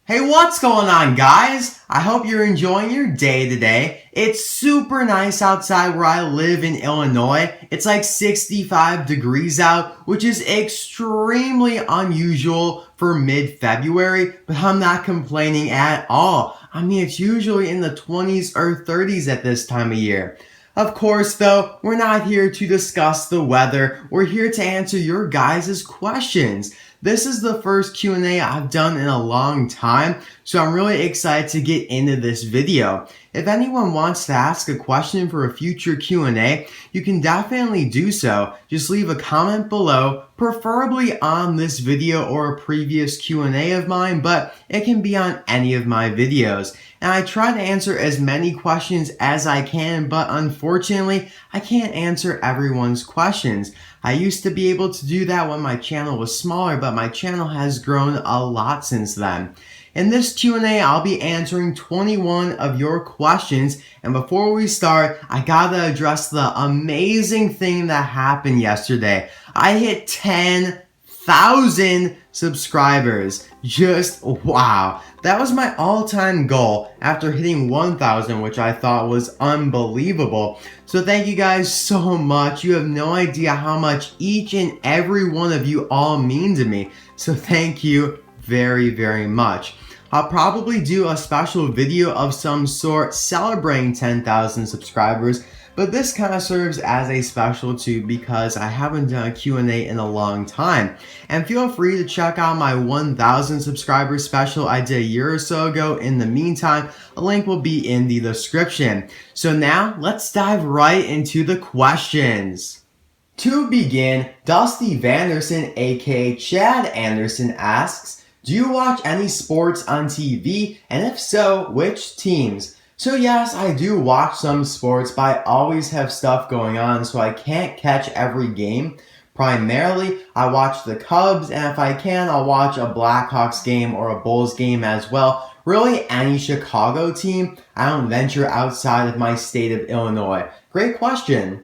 Hey, what's going on, guys? I hope you're enjoying your day today. It's super nice outside where I live in Illinois. It's like 65 degrees out, which is extremely unusual for mid-February, but I'm not complaining at all. I mean, it's usually in the 20s or 30s at this time of year. Of course, though, we're not here to discuss the weather. We're here to answer your guys' questions. This is the first Q&A I've done in a long time, so I'm really excited to get into this video. If anyone wants to ask a question for a future Q&A, you can definitely do so. Just leave a comment below, preferably on this video or a previous Q&A of mine, but it can be on any of my videos. And I try to answer as many questions as I can, but unfortunately, I can't answer everyone's questions. I used to be able to do that when my channel was smaller, but my channel has grown a lot since then. In this Q&A, I'll be answering 21 of your questions, and before we start, I gotta address the amazing thing that happened yesterday. I hit 10,000 subscribers. Just wow. That was my all-time goal after hitting 1,000, which I thought was unbelievable. So thank you guys so much. You have no idea how much each and every one of you all mean to me. So thank you very, very much. I'll probably do a special video of some sort celebrating 10,000 subscribers, but this kind of serves as a special too because I haven't done a Q&A in a long time. And feel free to check out my 1,000 subscribers special I did a year or so ago. In the meantime, a link will be in the description. So now, let's dive right into the questions. To begin, Dusty Vanderson aka Chad Anderson asks, do you watch any sports on TV? And if so, which teams? So yes, I do watch some sports, but I always have stuff going on, so I can't catch every game. Primarily, I watch the Cubs, and if I can, I'll watch a Blackhawks game or a Bulls game as well. Really, any Chicago team. I don't venture outside of my state of Illinois. Great question.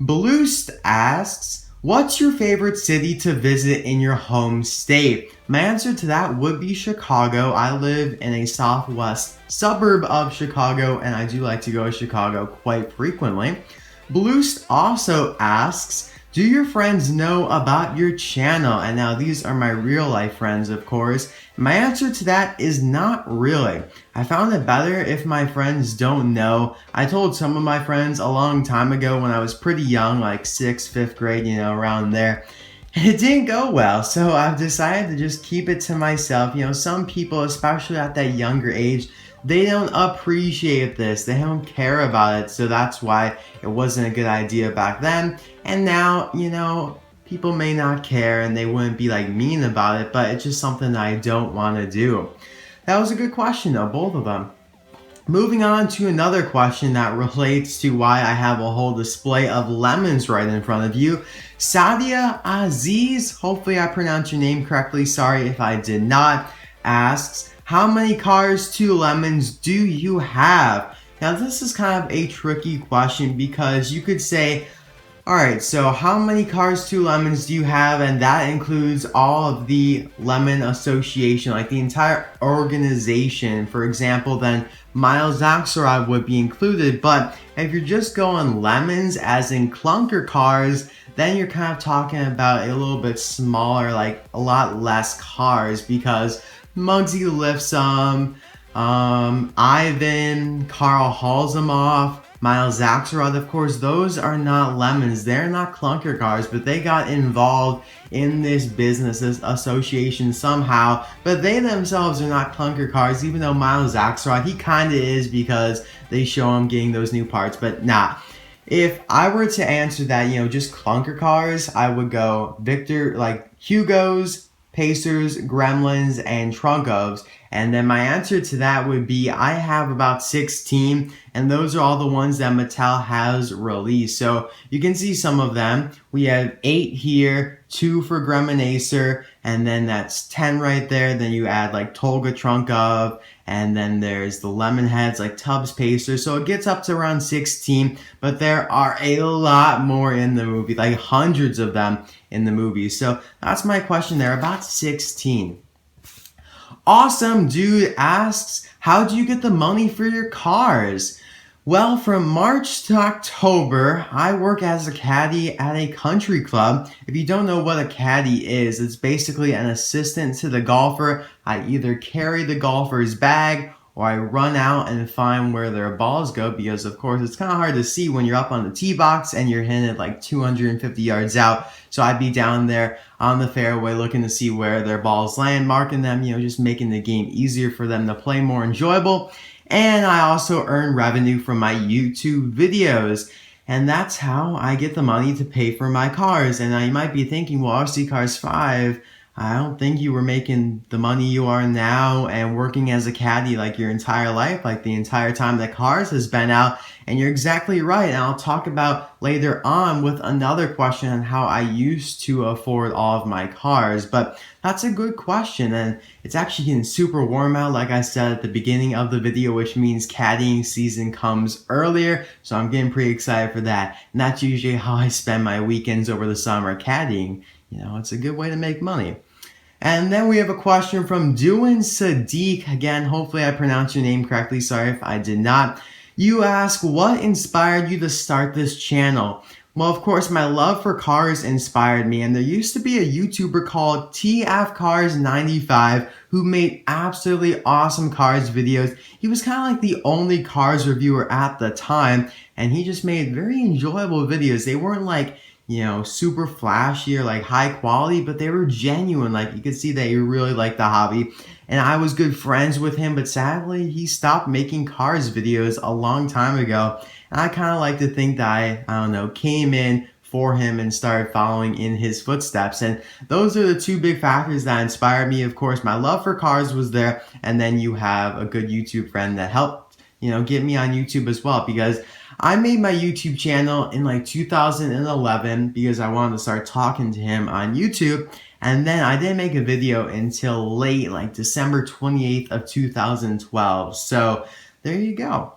Bloost asks, what's your favorite city to visit in your home state? My answer to that would be Chicago. I live in a southwest suburb of Chicago, and I do like to go to Chicago quite frequently. Bloost also asks, do your friends know about your channel? And now these are my real life friends, of course. My answer to that is not really. I found it better if my friends don't know. I told some of my friends a long time ago when I was pretty young, like 6th, 5th grade, around there. And it didn't go well, so I've decided to just keep it to myself. Some people, especially at that younger age, they don't appreciate this. They don't care about it, so that's why it wasn't a good idea back then. And now, people may not care and they wouldn't be like mean about it, but it's just something that I don't want to do. That was a good question though, both of them. Moving on to another question that relates to why I have a whole display of lemons right in front of you. Sadia Aziz, hopefully I pronounced your name correctly, sorry if I did not, asks, how many cars, 2 lemons do you have? Now this is kind of a tricky question because you could say, alright, so how many cars, 2 lemons do you have? And that includes all of the lemon association, like the entire organization. For example, then Miles Axelrod would be included. But if you're just going lemons as in clunker cars, then you're kind of talking about a little bit smaller, like a lot less cars because Muggsy lifts them, Ivan, Carl hauls them off, Miles Axelrod, of course, those are not lemons. They're not clunker cars, but they got involved in this business, this association somehow. But they themselves are not clunker cars, even though Miles Axelrod, he kind of is because they show him getting those new parts, but nah. If I were to answer that, just clunker cars, I would go Victor, like Hugos, Pacers, Gremlins, and Trunkovs. And then my answer to that would be I have about 16, and those are all the ones that Mattel has released. So you can see some of them. We have 8 here, 2 for Gremlinacer, and then that's 10 right there. Then you add like Tolga Trunkov, and then there's the lemon heads like Tubbs Pacer. So it gets up to around 16, but there are a lot more in the movie, like hundreds of them in the movie. So that's my question there, about 16. Awesome Dude asks, how do you get the money for your cars? Well, from March to October, I work as a caddy at a country club. If you don't know what a caddy is, it's basically an assistant to the golfer. I either carry the golfer's bag or I run out and find where their balls go because, of course, it's kind of hard to see when you're up on the tee box and you're hitting it like 250 yards out. So I'd be down there on the fairway looking to see where their balls land, marking them, just making the game easier for them to play, more enjoyable. And I also earn revenue from my YouTube videos. And that's how I get the money to pay for my cars. And you might be thinking, well, RC Cars 5, I don't think you were making the money you are now and working as a caddy like your entire life, like the entire time that Cars has been out. And you're exactly right. And I'll talk about later on with another question on how I used to afford all of my cars. But that's a good question. And it's actually getting super warm out, like I said at the beginning of the video, which means caddying season comes earlier. So I'm getting pretty excited for that. And that's usually how I spend my weekends over the summer, caddying. It's a good way to make money. And then we have a question from Doin Sadiq. Again, hopefully I pronounced your name correctly. Sorry if I did not. You ask, what inspired you to start this channel? Well, of course, my love for cars inspired me, and there used to be a YouTuber called TF Cars 95 who made absolutely awesome cars videos. He was kind of like the only cars reviewer at the time, and he just made very enjoyable videos. They weren't like, super flashy or like high quality, but they were genuine. Like you could see that he really liked the hobby. And I was good friends with him, but sadly he stopped making cars videos a long time ago. And I kind of like to think that I came in for him and started following in his footsteps. And those are the two big factors that inspired me. Of course, my love for cars was there. And then you have a good YouTube friend that helped, get me on YouTube as well, because I made my YouTube channel in like 2011 because I wanted to start talking to him on YouTube. And then I didn't make a video until late, like December 28th of 2012. So there you go.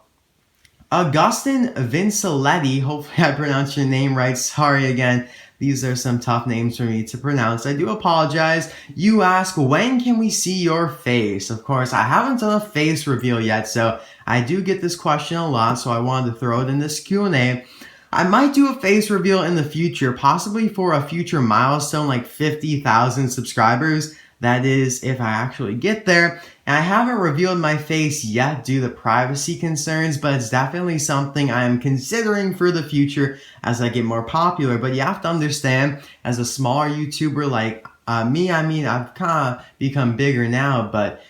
Augustin Vinciletti, hopefully I pronounced your name right. Sorry again. These are some tough names for me to pronounce. I do apologize. You ask, when can we see your face? Of course, I haven't done a face reveal yet, so I do get this question a lot, so I wanted to throw it in this Q&A. I might do a face reveal in the future, possibly for a future milestone like 50,000 subscribers. That is, if I actually get there. And I haven't revealed my face yet due to privacy concerns, but it's definitely something I am considering for the future as I get more popular. But you have to understand, as a smaller YouTuber like me, I've kind of become bigger now, but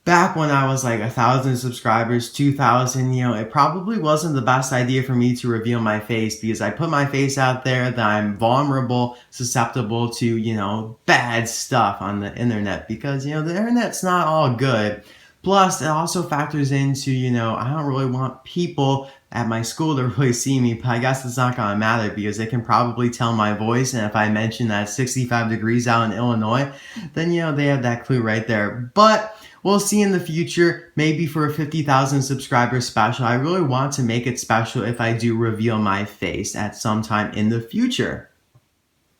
back when I was like 1,000 subscribers, 2,000, it probably wasn't the best idea for me to reveal my face because I put my face out there that I'm vulnerable, susceptible to, bad stuff on the internet because, the internet's not all good. Plus, it also factors into, I don't really want people at my school to really see me, but I guess it's not gonna matter because they can probably tell my voice, and if I mention that it's 65 degrees out in Illinois, then, they have that clue right there. But we'll see in the future, maybe for a 50,000 subscriber special. I really want to make it special if I do reveal my face at some time in the future.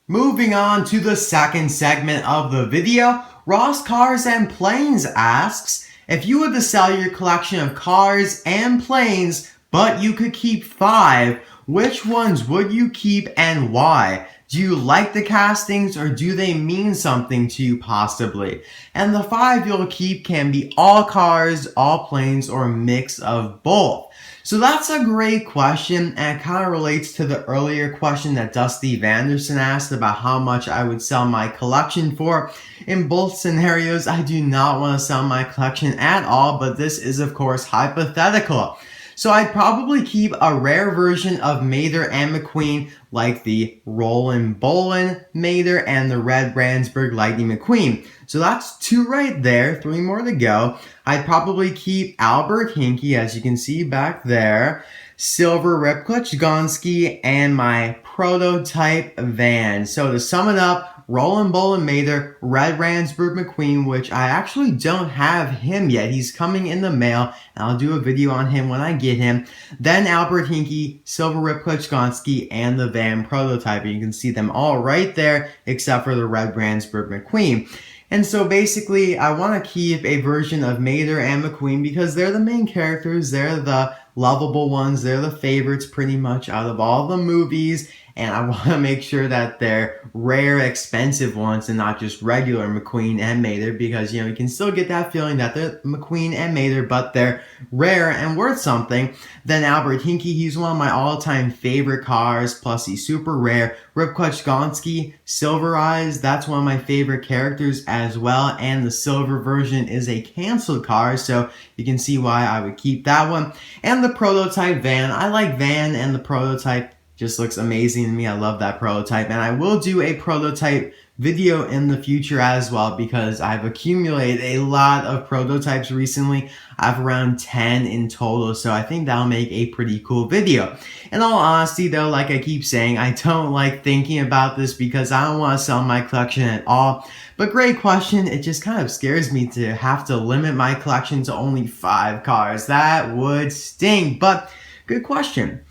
Moving on to the second segment of the video, Ross Cars and Planes asks, if you were to sell your collection of cars and planes, but you could keep 5, which ones would you keep and why? Do you like the castings or do they mean something to you possibly? And the 5 you'll keep can be all cars, all planes, or a mix of both. So that's a great question, and it kind of relates to the earlier question that Dusty Vanderson asked about how much I would sell my collection for. In both scenarios, I do not want to sell my collection at all, but this is of course hypothetical. So I'd probably keep a rare version of Mater and McQueen, like the Rollin' Bolin Mater and the Red Brandsburg Lightning McQueen. So that's 2 right there, 3 more to go. I'd probably keep Albert Hinky, as you can see back there, Silver Ripclitch Gonski, and my prototype van. So to sum it up, Rollin' Bolin Mater, Red Brandsburg McQueen, which I actually don't have him yet. He's coming in the mail, and I'll do a video on him when I get him. Then Albert Hinky, Silver Ripclitch Gonski, and the van prototype. And you can see them all right there, except for the Red Brandsburg McQueen. And so basically, I want to keep a version of Mater and McQueen because they're the main characters. They're the lovable ones. They're the favorites pretty much out of all the movies. And I want to make sure that they're rare, expensive ones and not just regular McQueen and Mater because, you can still get that feeling that they're McQueen and Mater, but they're rare and worth something. Then Albert Hinkie, he's one of my all-time favorite cars, plus he's super rare. Ripquatskonski, Silver Eyes, that's one of my favorite characters as well, and the silver version is a canceled car, so you can see why I would keep that one. And the prototype van, I like van, and the prototype just looks amazing to me. I love that prototype, and I will do a prototype video in the future as well because I've accumulated a lot of prototypes recently. I have around 10 in total, so I think that'll make a pretty cool video. In all honesty though, like I keep saying, I don't like thinking about this because I don't want to sell my collection at all. But great question. It just kind of scares me to have to limit my collection to only 5 cars. That would sting, but good question.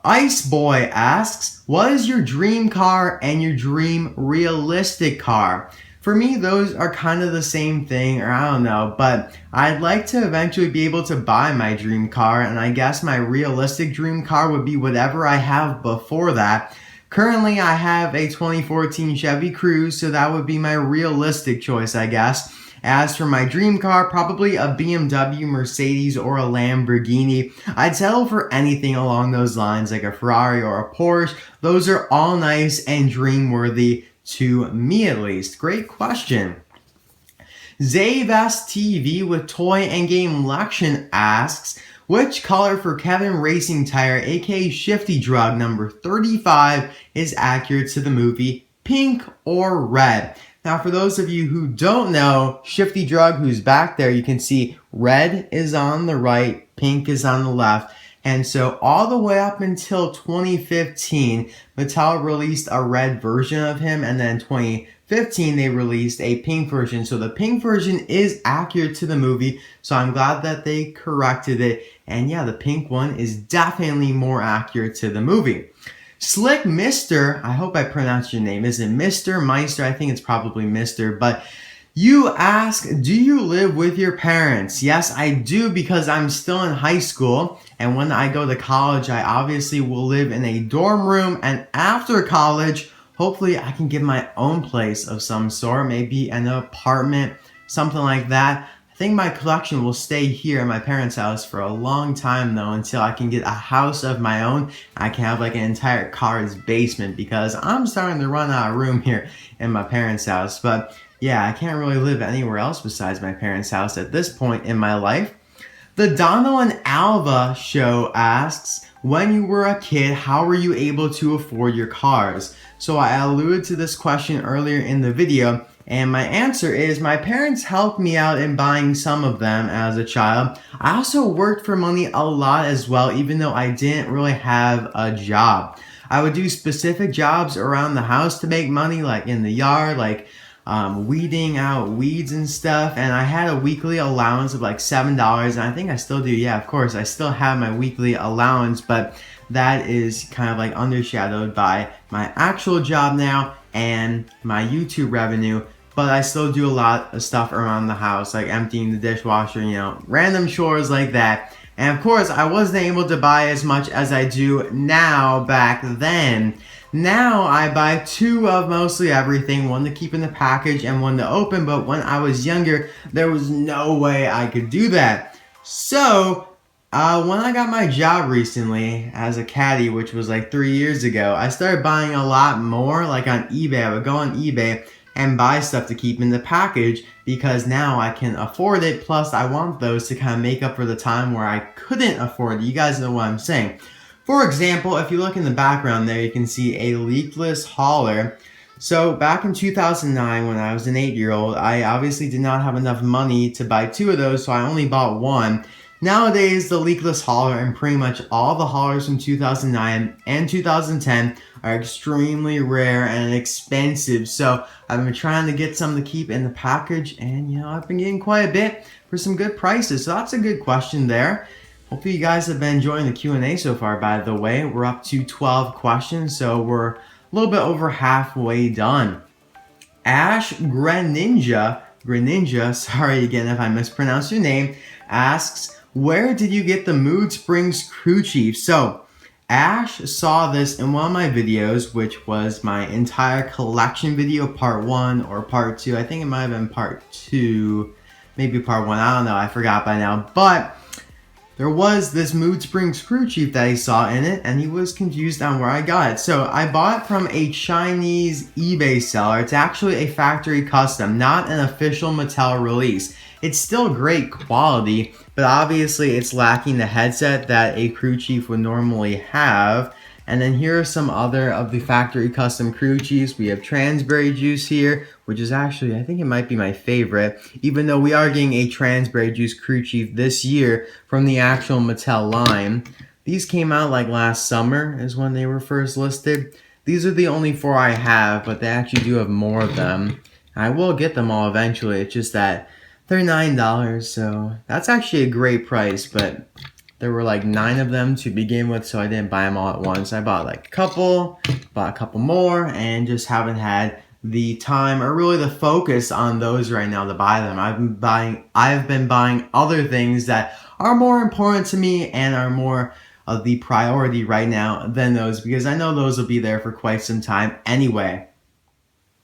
Ice Boy asks, what is your dream car and your dream realistic car? For me, those are kind of the same thing, or I don't know, but I'd like to eventually be able to buy my dream car, and I guess my realistic dream car would be whatever I have before that. Currently, I have a 2014 Chevy Cruze, so that would be my realistic choice, I guess. As for my dream car, probably a BMW, Mercedes, or a Lamborghini. I'd settle for anything along those lines, like a Ferrari or a Porsche. Those are all nice and dream-worthy to me, at least. Great question. Zaves TV with Toy and Game Lection asks, which color for Kevin Racing Tire, aka Shifty Drug number 35, is accurate to the movie, pink or red? Now, for those of you who don't know, Shifty Drug, who's back there, you can see red is on the right, pink is on the left. And so all the way up until 2015, Mattel released a red version of him, and then 2015 they released a pink version. So the pink version is accurate to the movie, so I'm glad that they corrected it. And yeah, the pink one is definitely more accurate to the movie. Slick Mister, I hope I pronounced your name. Is it Mr. Meister? I think it's probably Mr. But you ask, do you live with your parents? Yes, I do because I'm still in high school. And when I go to college, I obviously will live in a dorm room. And after college, hopefully I can get my own place of some sort. Maybe an apartment, something like that. I think my collection will stay here at my parents' house for a long time though, until I can get a house of my own. I can have like an entire car's basement because I'm starting to run out of room here in my parents' house. But yeah, I can't really live anywhere else besides my parents' house at this point in my life. The Donald and Alva show asks, when you were a kid, how were you able to afford your cars? So I alluded to this question earlier in the video. And my answer is my parents helped me out in buying some of them as a child. I also worked for money a lot as well, even though I didn't really have a job. I would do specific jobs around the house to make money, like in the yard, like weeding out weeds and stuff. And I had a weekly allowance of like $7, and I think I still do. Yeah, of course, I still have my weekly allowance, but that is kind of like undershadowed by my actual job now and my YouTube revenue. But I still do a lot of stuff around the house, like emptying the dishwasher, random chores like that. And of course, I wasn't able to buy as much as I do now back then. Now I buy 2 of mostly everything, one to keep in the package and one to open. But when I was younger, there was no way I could do that. So when I got my job recently as a caddy, which was like 3 years ago, I started buying a lot more, like on eBay. I would go on eBay and buy stuff to keep in the package because now I can afford it. Plus, I want those to kind of make up for the time where I couldn't afford it. You guys know what I'm saying. For example, if you look in the background there, you can see a leakless hauler. So back in 2009, when I was an 8-year-old, I obviously did not have enough money to buy 2 of those, so I only bought 1. Nowadays, the leakless hauler and pretty much all the haulers from 2009 and 2010 are extremely rare and expensive. So I've been trying to get some to keep in the package, and I've been getting quite a bit for some good prices. So that's a good question there. Hopefully you guys have been enjoying the Q&A so far, by the way. We're up to 12 questions, so we're a little bit over halfway done. Ash Greninja, sorry again if I mispronounced your name, asks, where did you get the Mood Springs crew chief? So, Ash saw this in one of my videos, which was my entire collection video, part 1 or part 2. I think it might have been part 2, maybe part 1. I don't know. I forgot by now. But there was this Mood Springs crew chief that he saw in it, and he was confused on where I got it. So I bought it from a Chinese eBay seller. It's actually a factory custom, not an official Mattel release. It's still great quality, but obviously it's lacking the headset that a crew chief would normally have. And then here are some other of the factory custom crew chiefs. We have Transberry Juice here, which is actually, I think it might be my favorite, even though we are getting a Transberry Juice crew chief this year from the actual Mattel line. These came out like last summer is when they were first listed. These are the only 4 I have, but they actually do have more of them. I will get them all eventually. It's just that they're $9, so that's actually a great price, but there were like 9 of them to begin with, so I didn't buy them all at once. I bought like a couple, bought a couple more, and just haven't had the time or really the focus on those right now to buy them. I've been buying other things that are more important to me and are more of the priority right now than those, because I know those will be there for quite some time anyway.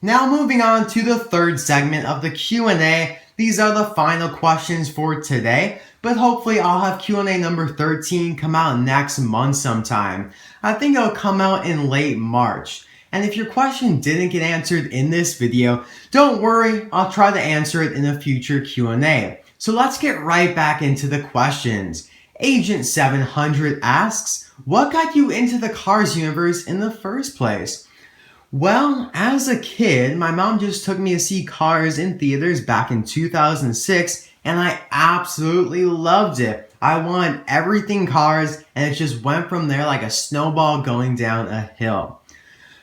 Now moving on to the third segment of the Q&A. These are the final questions for today, but hopefully I'll have Q&A number 13 come out next month sometime. I think it'll come out in late March. And if your question didn't get answered in this video, don't worry, I'll try to answer it in a future Q&A. So let's get right back into the questions. Agent 700 asks, what got you into the Cars universe in the first place? Well, as a kid, my mom just took me to see Cars in theaters back in 2006, and I absolutely loved it. I wanted everything Cars, and it just went from there like a snowball going down a hill.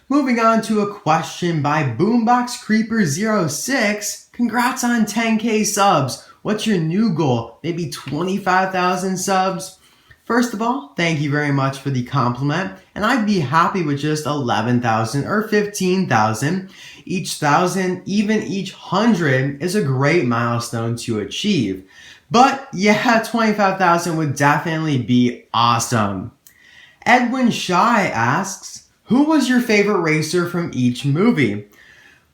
Moving on to a question by Boombox Creeper 06. Congrats on 10k subs. What's your new goal? Maybe 25,000 subs? First of all, thank you very much for the compliment, and I'd be happy with just 11,000 or 15,000. Each 1,000, even each 100 is a great milestone to achieve. But yeah, 25,000 would definitely be awesome. Edwin Shy asks, who was your favorite racer from each movie?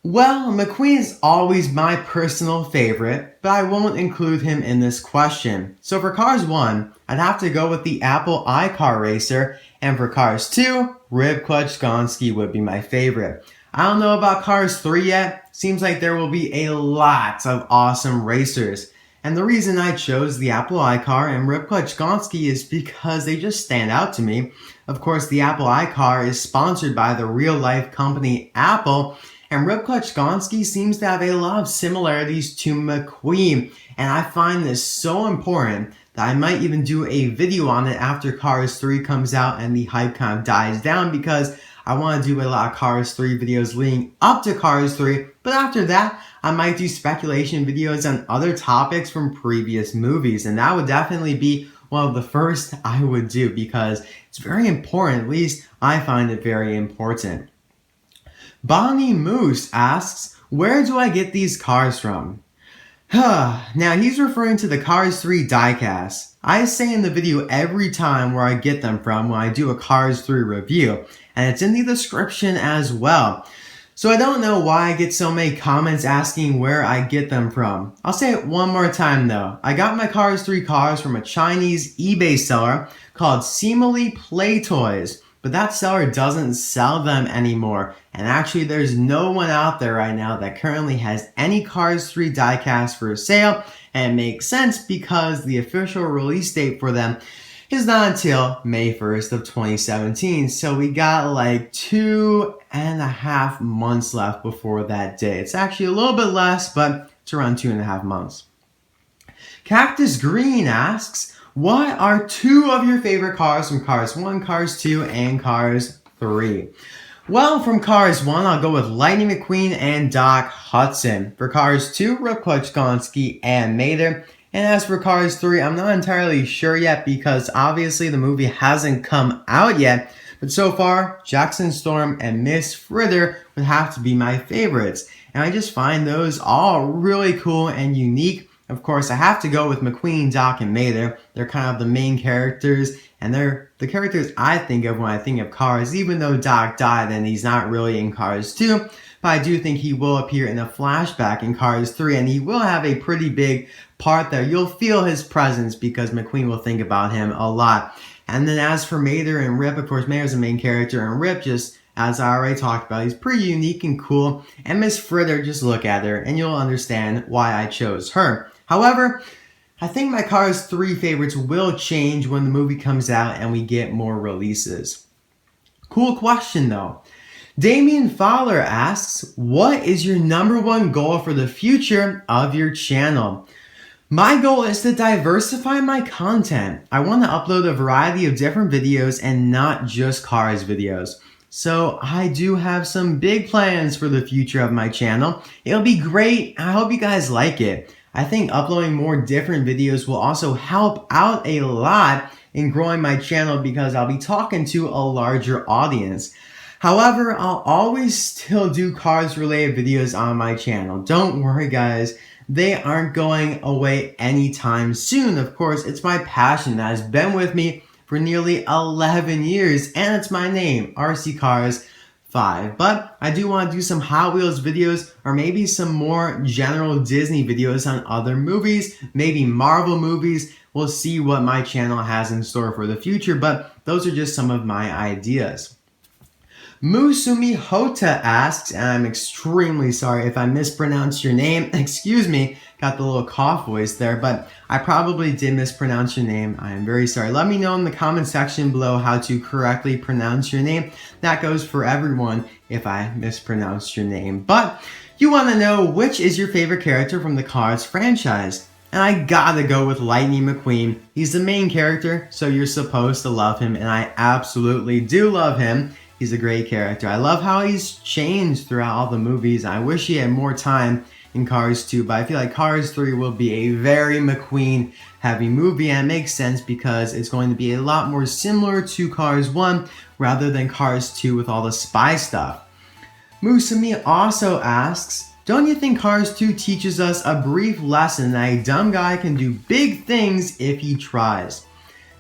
Well, McQueen is always my personal favorite, but I won't include him in this question. So for Cars 1, I'd have to go with the Apple iCar racer, and for Cars 2, Rib Clutch Gonski would be my favorite. I don't know about Cars 3 yet. Seems like there will be a lot of awesome racers. And the reason I chose the Apple iCar and Rib Clutch Gonski is because they just stand out to me. Of course, the Apple iCar is sponsored by the real-life company Apple, and Rib Clutch Gonski seems to have a lot of similarities to McQueen, and I find this so important that I might even do a video on it after Cars 3 comes out and the hype kind of dies down, because I want to do a lot of Cars 3 videos leading up to Cars 3, but after that, I might do speculation videos on other topics from previous movies, and that would definitely be one of the first I would do, because it's very important. At least I find it very important. Bonnie Moose asks, where do I get these cars from? Now he's referring to the Cars 3 diecast. I say in the video every time where I get them from when I do a Cars 3 review, and it's in the description as well. So I don't know why I get so many comments asking where I get them from. I'll say it one more time though. I got my Cars 3 cars from a Chinese eBay seller called Simile Play Toys. But that seller doesn't sell them anymore, and actually there's no one out there right now that currently has any Cars 3 diecast for sale, and it makes sense because the official release date for them is not until May 1st of 2017, so we got like 2.5 months left before that day. It's actually a little bit less, but it's around 2.5 months. Cactus Green asks, what are 2 of your favorite cars from Cars 1, Cars 2, and Cars 3? Well, from Cars 1, I'll go with Lightning McQueen and Doc Hudson. For Cars 2, Rib Clutch Gonski and Mater. And as for Cars 3, I'm not entirely sure yet because obviously the movie hasn't come out yet. But so far, Jackson Storm and Miss Fritter would have to be my favorites. And I just find those all really cool and unique. Of course, I have to go with McQueen, Doc, and Mater. They're kind of the main characters, and they're the characters I think of when I think of Cars, even though Doc died and he's not really in Cars 2. But I do think he will appear in a flashback in Cars 3, and he will have a pretty big part there. You'll feel his presence because McQueen will think about him a lot. And then as for Mater and Rip, of course, Mater's the main character, and Rip, just as I already talked about, he's pretty unique and cool. And Miss Fritter, just look at her, and you'll understand why I chose her. However, I think my Cars 3 favorites will change when the movie comes out and we get more releases. Cool question though. Damien Fowler asks, what is your #1 goal for the future of your channel? My goal is to diversify my content. I want to upload a variety of different videos and not just Cars videos. So I do have some big plans for the future of my channel. It'll be great. I hope you guys like it. I think uploading more different videos will also help out a lot in growing my channel because I'll be talking to a larger audience. However, I'll always still do Cars related videos on my channel. Don't worry guys. They aren't going away anytime soon. Of course, it's my passion that has been with me for nearly 11 years, and it's my name, RC Cars 5. But I do want to do some Hot Wheels videos, or maybe some more general Disney videos on other movies, maybe Marvel movies. We'll see what my channel has in store for the future, but those are just some of my ideas. Musumi Hota asks, and I'm extremely sorry if I mispronounced your name. Excuse me, got the little cough voice there, but I probably did mispronounce your name. I am very sorry. Let me know in the comment section below how to correctly pronounce your name. That goes for everyone if I mispronounced your name. But you want to know which is your favorite character from the Cars franchise. And I gotta go with Lightning McQueen. He's the main character, so you're supposed to love him, and I absolutely do love him. He's a great character. I love how he's changed throughout all the movies. I wish he had more time in Cars 2, but I feel like Cars 3 will be a very McQueen heavy movie, and it makes sense because it's going to be a lot more similar to Cars 1 rather than Cars 2 with all the spy stuff. Musumi also asks, don't you think Cars 2 teaches us a brief lesson that a dumb guy can do big things if he tries?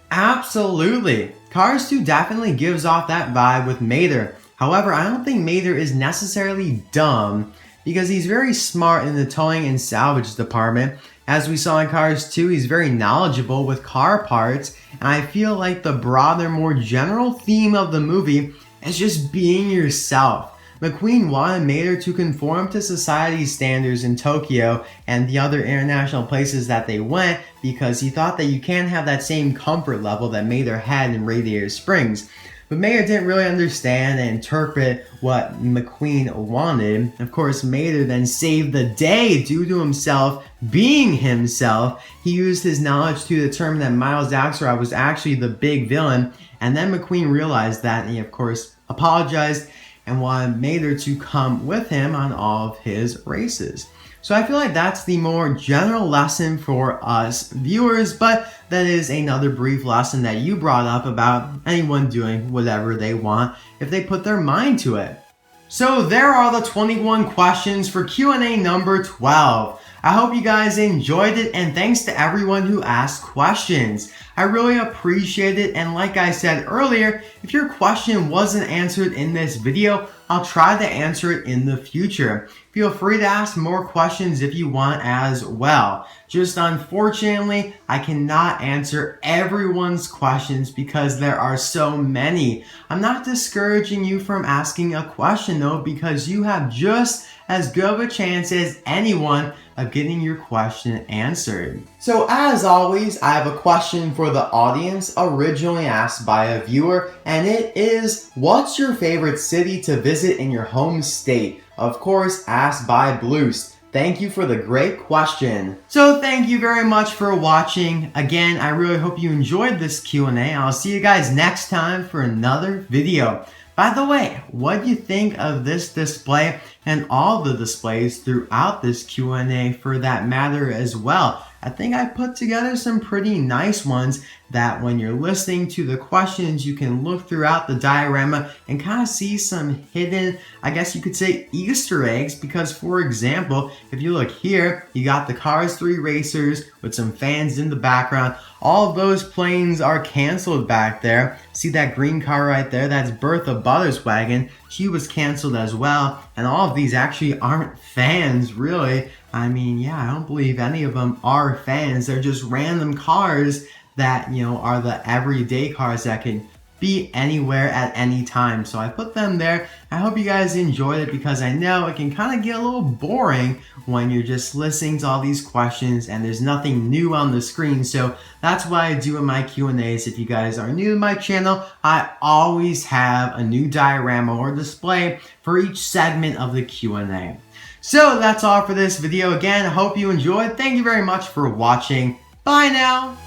Absolutely. Cars 2 definitely gives off that vibe with Mater. However, I don't think Mater is necessarily dumb because he's very smart in the towing and salvage department. As we saw in Cars 2, he's very knowledgeable with car parts, and I feel like the broader, more general theme of the movie is just being yourself. McQueen wanted Mater to conform to society's standards in Tokyo and the other international places that they went because he thought that you can't have that same comfort level that Mater had in Radiator Springs. But Mater didn't really understand and interpret what McQueen wanted. Of course, Mater then saved the day due to himself being himself. He used his knowledge to determine that Miles Axelrod was actually the big villain, and then McQueen realized that, and he of course apologized and wanted Mater to come with him on all of his races. So I feel like that's the more general lesson for us viewers, but that is another brief lesson that you brought up about anyone doing whatever they want if they put their mind to it. So there are the 21 questions for Q&A number 12. I hope you guys enjoyed it, and thanks to everyone who asked questions. I really appreciate it, and like I said earlier, if your question wasn't answered in this video, I'll try to answer it in the future. Feel free to ask more questions if you want as well. Just unfortunately, I cannot answer everyone's questions because there are so many. I'm not discouraging you from asking a question though, because you have just as good of a chance as anyone of getting your question answered. So as always, I have a question for the audience originally asked by a viewer, and it is, what's your favorite city to visit in your home state? Of course, asked by Bloost. Thank you for the great question. So thank you very much for watching. Again, I really hope you enjoyed this Q&A. I'll see you guys next time for another video. By the way, what do you think of this display and all the displays throughout this Q&A for that matter as well? I think I put together some pretty nice ones that when you're listening to the questions, you can look throughout the diorama and kind of see some hidden, I guess you could say, Easter eggs. Because for example, if you look here, you got the Cars 3 racers with some fans in the background. All of those planes are canceled back there. See that green car right there? That's Bertha Butter's wagon. She was canceled as well. And all of these actually aren't fans, really. I mean, yeah, I don't believe any of them are fans. They're just random cars that, you know, are the everyday cars that can be anywhere at any time. So I put them there. I hope you guys enjoyed it, because I know it can kind of get a little boring when you're just listening to all these questions and there's nothing new on the screen. So that's what I do in my Q&As. If you guys are new to my channel, I always have a new diorama or display for each segment of the Q&A. So that's all for this video. Again, I hope you enjoyed. Thank you very much for watching. Bye now.